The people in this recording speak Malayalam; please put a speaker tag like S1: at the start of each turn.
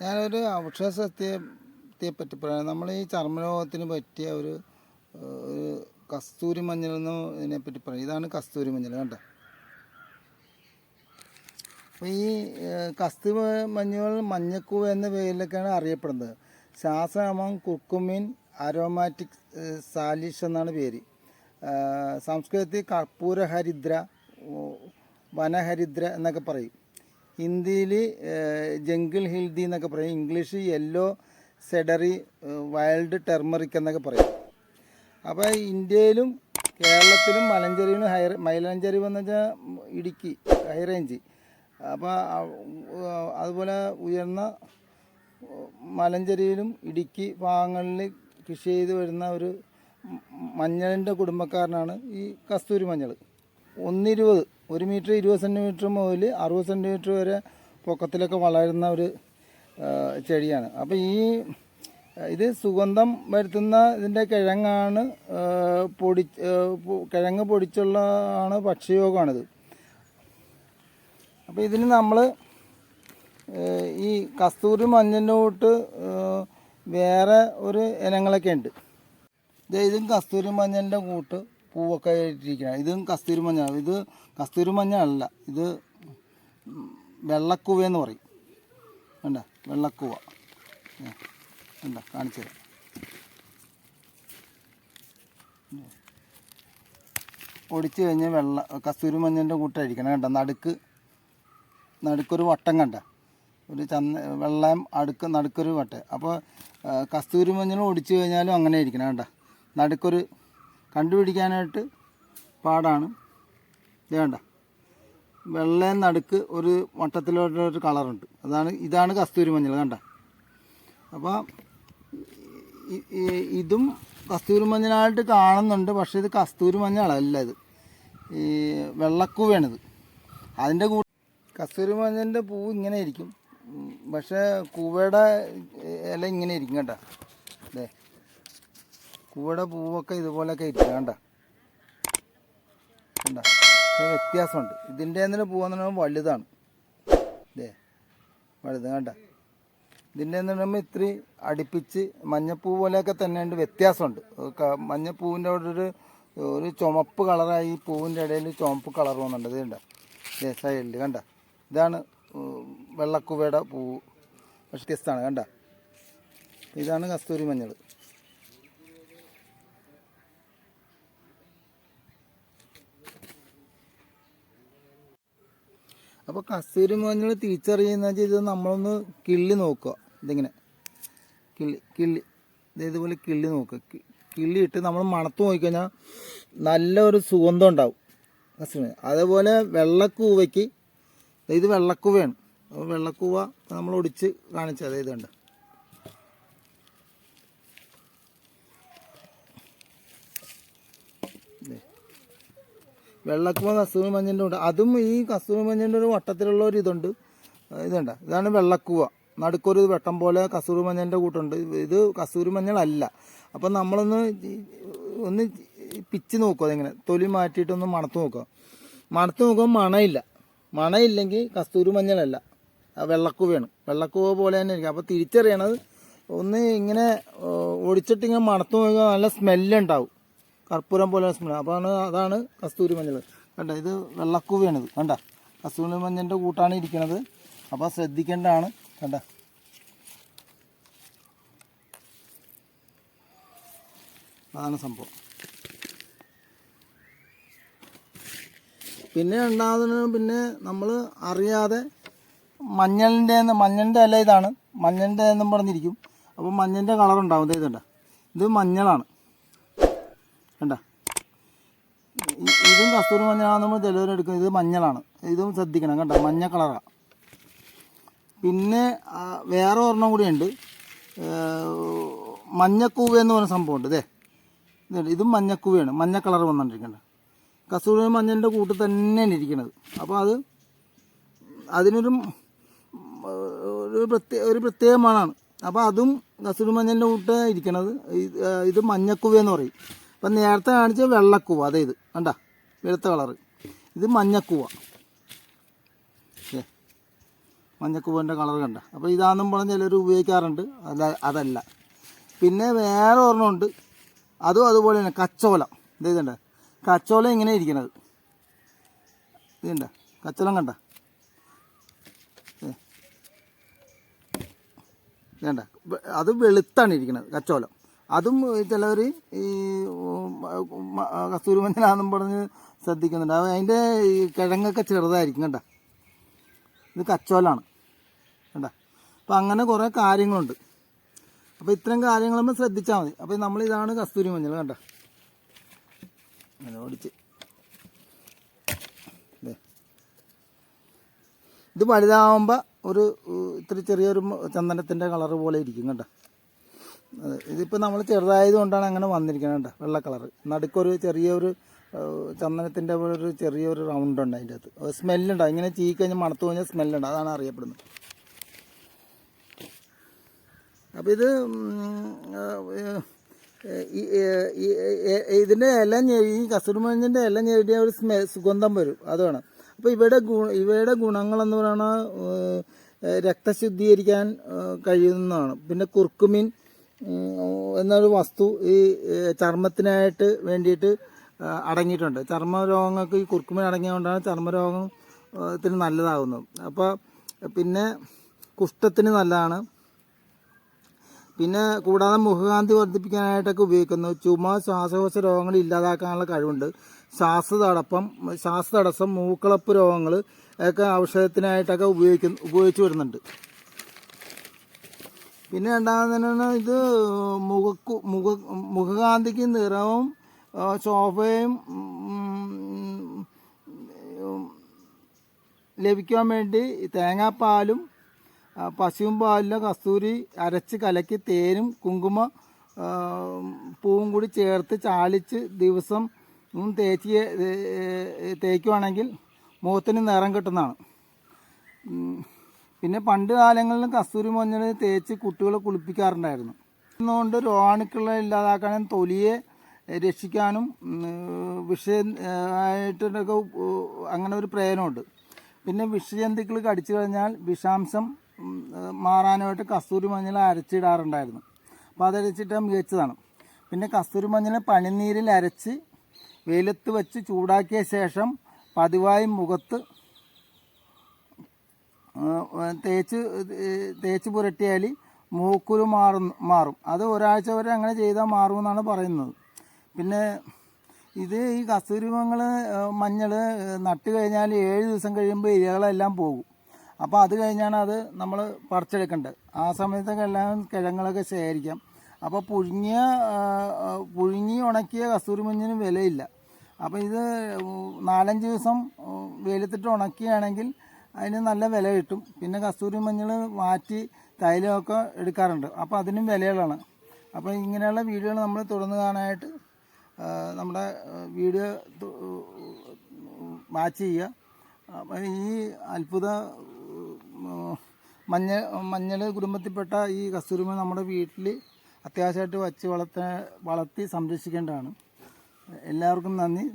S1: ഞാനൊരു ഔഷധസസ്യത്തെപ്പറ്റി പറയാം. നമ്മൾ ഈ ചർമ്മരോഗത്തിന് പറ്റിയ ഒരു കസ്തൂരി മഞ്ഞൾ എന്ന് ഇതിനെപ്പറ്റി പറയും. ഇതാണ് കസ്തൂരി മഞ്ഞൾ, കണ്ടോ. അപ്പോൾ ഈ കസ്തൂരി മഞ്ഞൾ മഞ്ഞക്കൂവ എന്ന പേരിലൊക്കെയാണ് അറിയപ്പെടുന്നത്. ശാസ്ത്രനാമം കുർക്കുമിൻ അരോമാറ്റിക് സാലിഷ് എന്നാണ് പേര്. സംസ്കൃതത്തിൽ കർപ്പൂരഹരിദ്ര, വനഹരിദ്ര എന്നൊക്കെ പറയും. ഹിന്ദിയിൽ ജംഗിൾ ഹിൽദി എന്നൊക്കെ പറയും. ഇംഗ്ലീഷ് യെല്ലോ സെഡറി, വൈൽഡ് ടെർമറിക് എന്നൊക്കെ പറയും. അപ്പോൾ ഇന്ത്യയിലും കേരളത്തിലും മൈലഞ്ചെരിവ് എന്ന് വെച്ചാൽ ഇടുക്കി ഹൈ റേഞ്ച്, അപ്പോൾ അതുപോലെ ഉയർന്ന മലഞ്ചെരിവിലും ഇടുക്കി ഭാഗങ്ങളിൽ കൃഷി ചെയ്ത് വരുന്ന ഒരു മഞ്ഞളിൻ്റെ കുടുംബക്കാരനാണ് ഈ കസ്തൂരി മഞ്ഞൾ. 1 മീറ്റർ 20 സെൻറ്റിമീറ്റർ മുതൽ 60 സെൻറ്റിമീറ്റർ വരെ പൊക്കത്തിലൊക്കെ വളരുന്ന ഒരു ചെടിയാണ്. അപ്പോൾ ഇത് സുഗന്ധം വരുത്തുന്ന ഇതിൻ്റെ കിഴങ്ങാണ്. കിഴങ്ങ് പൊടിച്ചുള്ളതാണ്, ഭക്ഷ്യയോഗമാണിത്. അപ്പോൾ ഇതിന് നമ്മൾ ഈ കസ്തൂരി മഞ്ഞളിൻ്റെ കൂട്ട് വേറെ ഒരു ഇനങ്ങളൊക്കെ ഉണ്ട്. ഇതും കസ്തൂരി മഞ്ഞളിൻ്റെ കൂട്ട് പൂവൊക്കെ ഇട്ടിരിക്കണം. ഇതും കസ്തൂരി മഞ്ഞളാണ്. ഇത് കസ്തൂരി മഞ്ഞളല്ല, ഇത് വെള്ളക്കൂവയെന്ന് പറയും. വേണ്ട, വെള്ളക്കൂവ വേണ്ട, കാണിച്ചു തരാം. ഒടിച്ചു കഴിഞ്ഞ് കസ്തൂരി മഞ്ഞളിൻ്റെ കൂട്ടായിരിക്കണം. കണ്ട, നടുക്കൊരു വട്ടം, കണ്ട, ഒരു വെള്ളം നടുക്കൊരു വട്ടം. അപ്പോൾ കസ്തൂരി മഞ്ഞൾ ഒടിച്ചു കഴിഞ്ഞാലും അങ്ങനെ ഇരിക്കണം. കണ്ട, നടുക്കൊരു കണ്ടുപിടിക്കാനായിട്ട് പാടാണ്. ഇത് വേണ്ട, വെള്ളയും നടുക്ക് ഒരു വട്ടത്തിലോട്ടൊരു കളറുണ്ട്. ഇതാണ് കസ്തൂരി മഞ്ഞൾ, കണ്ട. അപ്പോൾ ഇതും കസ്തൂരി മഞ്ഞളായിട്ട് കാണുന്നുണ്ട്, പക്ഷേ ഇത് കസ്തൂരി മഞ്ഞളല്ല. ഇത് ഈ വെള്ളക്കൂവയാണിത്. അതിൻ്റെ കസ്തൂരി മഞ്ഞളിൻ്റെ പൂവ് ഇങ്ങനെ ഇരിക്കും, പക്ഷേ കൂവയുടെ ഇല ഇങ്ങനെ ഇരിക്കും. കേട്ടോ, അതെ, കൂവയുടെ പൂവൊക്കെ ഇതുപോലെയൊക്കെ ഇരിക്കും. കണ്ട, കണ്ട, വ്യത്യാസമുണ്ട്. ഇതിൻ്റെ എന്തെങ്കിലും പൂവെന്ന് പറയുമ്പോൾ വലുതാണ്. അതെ, വലുത്, കണ്ട. ഇതിൻ്റെ എന്ന് പറയുമ്പോൾ ഇത്തിരി അടുപ്പിച്ച് മഞ്ഞപ്പൂ പോലെയൊക്കെ തന്നെയുണ്ട്, വ്യത്യാസമുണ്ട്. മഞ്ഞപ്പൂവിൻ്റെ അവിടെ ഒരു ചുമപ്പ് കളറായി, പൂവിൻ്റെ ഇടയിൽ ചുമപ്പ് കളർ പോകുന്നുണ്ട്. ഇത് കണ്ട, ഇതേ സൈഡിൽ കണ്ട, ഇതാണ് വെള്ളക്കൂവയുടെ പൂവ്, പക്ഷെ വ്യത്യസ്തമാണ്. കണ്ട, ഇതാണ് കസ്തൂരി മഞ്ഞൾ. അപ്പോൾ കസ്തൂരി മഞ്ഞൾ തിരിച്ചറിയുന്ന ഇത് നമ്മളൊന്ന് കിള്ളി നോക്കുക. ഇതിങ്ങനെ ഇതേപോലെ കിള്ളി നോക്കുക. കിള്ളിയിട്ട് നമ്മൾ മണത്ത് നോക്കിക്കഴിഞ്ഞാൽ നല്ലൊരു സുഗന്ധം ഉണ്ടാവും കസ്തൂരി മഞ്ഞൾ. അതേപോലെ വെള്ളക്കൂവയ്ക്ക്, ഇത് വെള്ളക്കൂവയാണ്. അപ്പോൾ വെള്ളക്കൂവ നമ്മൾ ഒടിച്ച് കാണിച്ചത് ഇത് കണ്ട. വെള്ളക്കൂവ കസ്തൂരി മഞ്ഞളിൻ്റെ ഉണ്ട്. അതും ഈ കസ്തൂരി മഞ്ഞളിൻ്റെ ഒരു വട്ടത്തിലുള്ള ഒരു ഇതുണ്ട്. ഇതുണ്ട, ഇതാണ് വെള്ളക്കൂവ. നടുക്കൊരു വെട്ടം പോലെ കസ്തൂരി മഞ്ഞളിൻ്റെ കൂട്ടുണ്ട്. ഇത് കസ്തൂരി മഞ്ഞളല്ല. അപ്പം നമ്മളൊന്ന് പിച്ച് നോക്കുക. അതിങ്ങനെ തൊലി മാറ്റിയിട്ടൊന്ന് മണത്ത് നോക്കുക. മണത്ത് നോക്കുമ്പോൾ മണയില്ലെങ്കിൽ കസ്തൂരി മഞ്ഞളല്ല, വെള്ളക്കൂവയാണ്. വെള്ളക്കൂവ പോലെ തന്നെ ഇരിക്കും. അപ്പോൾ തിരിച്ചറിയണത് ഒന്ന് ഇങ്ങനെ ഒടിച്ചിട്ടിങ്ങനെ മണത്ത് നോക്കിയാൽ നല്ല സ്മെല്ലുണ്ടാവും, കർപ്പൂരം പോലെ സ്മെല്ല്. അപ്പോൾ അതാണ് കസ്തൂരി മഞ്ഞൾ. കണ്ട, ഇത് വെള്ളക്കൂവയാണിത്. കണ്ട, കസ്തൂരി മഞ്ഞളിൻ്റെ കൂട്ടാണ് ഇരിക്കുന്നത്. അപ്പോൾ ശ്രദ്ധിക്കേണ്ടതാണ്. കണ്ട, അതാണ് സംഭവം. പിന്നെ പിന്നെ നമ്മൾ അറിയാതെ മഞ്ഞളിൻ്റെ ഇല ഇതാണ്, മഞ്ഞളിൻ്റെ എന്നും പറഞ്ഞിരിക്കും. അപ്പോൾ മഞ്ഞളിൻ്റെ കളറുണ്ടാവും. ഇതുണ്ട, ഇത് മഞ്ഞളാണ്. കണ്ട, ഇതും കസ്തൂരി മഞ്ഞളാണ് നമ്മൾ ചിലവരെടുക്കുന്നത്. ഇത് മഞ്ഞളാണ്. ഇതും ശ്രദ്ധിക്കണം. കണ്ട, മഞ്ഞ കളറാണ്. പിന്നെ വേറെ ഒരെണ്ണം കൂടിയുണ്ട്, മഞ്ഞക്കൂവ എന്ന് പറയുന്ന സംഭവമുണ്ട്. ഇതും മഞ്ഞക്കൂവയാണ്, മഞ്ഞ കളർ വന്നുകൊണ്ടിരിക്കുന്നത്. കസ്തൂരി മഞ്ഞളിൻ്റെ കൂട്ട് തന്നെയാണ് ഇരിക്കുന്നത്. അപ്പോൾ അതിനൊരു പ്രത്യേക മണമാണ്. അപ്പോൾ അതും കസ്തൂരി മഞ്ഞളിൻ്റെ കൂട്ട് ഇരിക്കണത്. ഇത് മഞ്ഞക്കൂവ എന്ന് പറയും. അപ്പം നേരത്തെ കാണിച്ച വെള്ളക്കൂവ, അതായത് കണ്ട, വെളുത്ത കളറ്. ഇത് മഞ്ഞക്കൂവ. മഞ്ഞക്കൂവൻ്റെ കളർ കണ്ട. അപ്പോൾ ഇതാണെന്നും പറഞ്ഞ് ചിലർ ഉപയോഗിക്കാറുണ്ട്. അതല്ല. പിന്നെ വേറെ ഒരെണ്ണമുണ്ട്, അതും അതുപോലെ തന്നെ കച്ചോലം. ഇതുണ്ട് കച്ചോലം ഇങ്ങനെ ഇരിക്കണത്, ഇതുണ്ട് കച്ചോലം കണ്ട. വേണ്ട, അത് വെളുത്താണ് ഇരിക്കുന്നത് കച്ചോലം. അതും ചിലവർ ഈ കസ്തൂരി മഞ്ഞളാണെന്നും പറഞ്ഞ് ശ്രദ്ധിക്കുന്നുണ്ട്. അതിൻ്റെ ഈ കിഴങ്ങൊക്കെ ചെറുതായിരിക്കും കണ്ട. ഇത് കച്ചോലാണ് കണ്ട. അപ്പം അങ്ങനെ കുറേ കാര്യങ്ങളുണ്ട്. അപ്പോൾ ഇത്രയും കാര്യങ്ങൾ നമ്മൾ ശ്രദ്ധിച്ചാൽ മതി. അപ്പോൾ നമ്മളിതാണ് കസ്തൂരി മഞ്ഞൾ കണ്ട. അങ്ങനെ ഓടിച്ച് ഇത് വലുതാവുമ്പോൾ ഒരു ഇത്തിരി ചെറിയൊരു ചന്ദനത്തിൻ്റെ കളറ് പോലെ ഇരിക്കും കണ്ട. ഇതിപ്പോൾ നമ്മൾ ചെറുതായത് കൊണ്ടാണ് അങ്ങനെ വന്നിരിക്കുന്നത് കണ്ട. വെള്ള കളറ് നടുക്കൊരു ചെറിയൊരു ചന്ദനത്തിൻ്റെ പോലെ ഒരു ചെറിയൊരു റൗണ്ട് ഉണ്ട് അതിൻ്റെ അകത്ത്. സ്മെല്ലുണ്ടാവും, ഇങ്ങനെ ചീക്കഴിഞ്ഞ് മണത്ത് കഴിഞ്ഞാൽ സ്മെല്ലുണ്ട്, അതാണ് അറിയപ്പെടുന്നത്. അപ്പോൾ ഇത് ഇതിൻ്റെ ഇല ഈ കസ്തൂരി മഞ്ഞളിൻ്റെ ഇല ഞെടിയ ഒരു സുഗന്ധം വരും, അതാണ്. അപ്പോൾ ഇവയുടെ ഗുണങ്ങളെന്ന് പറയുന്നത് രക്തശുദ്ധീകരിക്കാൻ കഴിയുന്നതാണ്. പിന്നെ കുർക്കുമിൻ എന്നൊരു വസ്തു ഈ ചർമ്മത്തിനായിട്ട് വേണ്ടിയിട്ട് അടങ്ങിയിട്ടുണ്ട്. ചർമ്മരോഗങ്ങൾക്ക് ഈ കുർക്കുമിൻ അടങ്ങിയതുകൊണ്ടാണ് ചർമ്മരോഗത്തിന് നല്ലതാകുന്നത്. അപ്പോൾ പിന്നെ കുഷ്ഠത്തിന് നല്ലതാണ്. പിന്നെ കൂടാതെ മുഖകാന്തി വർദ്ധിപ്പിക്കാനായിട്ടൊക്കെ ഉപയോഗിക്കുന്നു. ചുമ, ശ്വാസകോശ രോഗങ്ങൾ ഇല്ലാതാക്കാനുള്ള കഴിവുണ്ട്. ശ്വാസതടസ്സം, മൂക്കളപ്പ് രോഗങ്ങൾ ഒക്കെ ഔഷധത്തിനായിട്ടൊക്കെ ഉപയോഗിച്ചു വരുന്നുണ്ട്. പിന്നെ രണ്ടാമത് ഇത് മുഖകാന്തിക്ക് നിറവും ശോഭയും ലഭിക്കാൻ വേണ്ടി തേങ്ങാപ്പാലും പശുവും പാലിലും കസ്തൂരി അരച്ച് കലക്കി തേനും കുങ്കുമ പൂവും കൂടി ചേർത്ത് ചാലിച്ച് ദിവസം തേക്കുവാണെങ്കിൽ മുഖത്തിന് നിറം കിട്ടുന്നതാണ്. പിന്നെ പണ്ട് കാലങ്ങളിലും കസ്തൂരി മഞ്ഞൾ തേച്ച് കുട്ടികളെ കുളിപ്പിക്കാറുണ്ടായിരുന്നു. അതുകൊണ്ട് രോഗാണുക്കളെ ഇല്ലാതാക്കാനും തൊലിയെ രക്ഷിക്കാനും ആയിട്ടൊക്കെ അങ്ങനെ ഒരു പ്രയോജനമുണ്ട്. പിന്നെ വിഷജന്തുക്കൾ കടിച്ചു കഴിഞ്ഞാൽ വിഷാംശം മാറാനായിട്ട് കസ്തൂരി മഞ്ഞൾ അരച്ചിടാറുണ്ടായിരുന്നു. അപ്പോൾ അതരച്ചിട്ട് മികച്ചതാണ്. പിന്നെ കസ്തൂരി മഞ്ഞൾ പനിനീരിൽ അരച്ച് വെയിലത്ത് വെച്ച് ചൂടാക്കിയ ശേഷം പതിവായി മുഖത്ത് തേച്ച് പുരട്ടിയാൽ മൂക്കുരു മാറും. അത് ഒരാഴ്ച വരെ അങ്ങനെ ചെയ്താൽ മാറുമെന്നാണ് പറയുന്നത്. പിന്നെ ഈ കസ്തൂരി മഞ്ഞൾ നട്ട് കഴിഞ്ഞാൽ 7 ദിവസം കഴിയുമ്പോൾ ഇലകളെല്ലാം പോകും. അപ്പോൾ അത് കഴിഞ്ഞാണ് അത് നമ്മൾ പറിച്ചെടുക്കേണ്ടത്. ആ സമയത്തൊക്കെ എല്ലാം കിഴങ്ങുകളൊക്കെ ശേഖരിക്കാം. അപ്പോൾ പുഴുങ്ങി ഉണക്കിയ കസ്തൂരി മഞ്ഞളിന് വിലയില്ല. അപ്പോൾ ഇത് 4-5 ദിവസം വെയിലത്തിട്ട് ഉണക്കുകയാണെങ്കിൽ അതിന് നല്ല വില കിട്ടും. പിന്നെ കസ്തൂരി മഞ്ഞൾ മാറ്റി തൈലമൊക്കെ എടുക്കാറുണ്ട്. അപ്പോൾ അതിനും വിലകളാണ്. അപ്പോൾ ഇങ്ങനെയുള്ള വീഡിയോകൾ നമ്മൾ തുടർന്ന് കാണാനായിട്ട് നമ്മുടെ വീഡിയോ വാച്ച് ചെയ്യുക. അപ്പോൾ ഈ അത്ഭുത മഞ്ഞൾ കുടുംബത്തിൽപ്പെട്ട ഈ കസ്തൂരി മഞ്ഞൾ നമ്മുടെ വീട്ടിൽ അത്യാവശ്യമായിട്ട് വച്ച് വളർത്തി സംരക്ഷിക്കേണ്ടതാണ്. എല്ലാവർക്കും നന്ദി.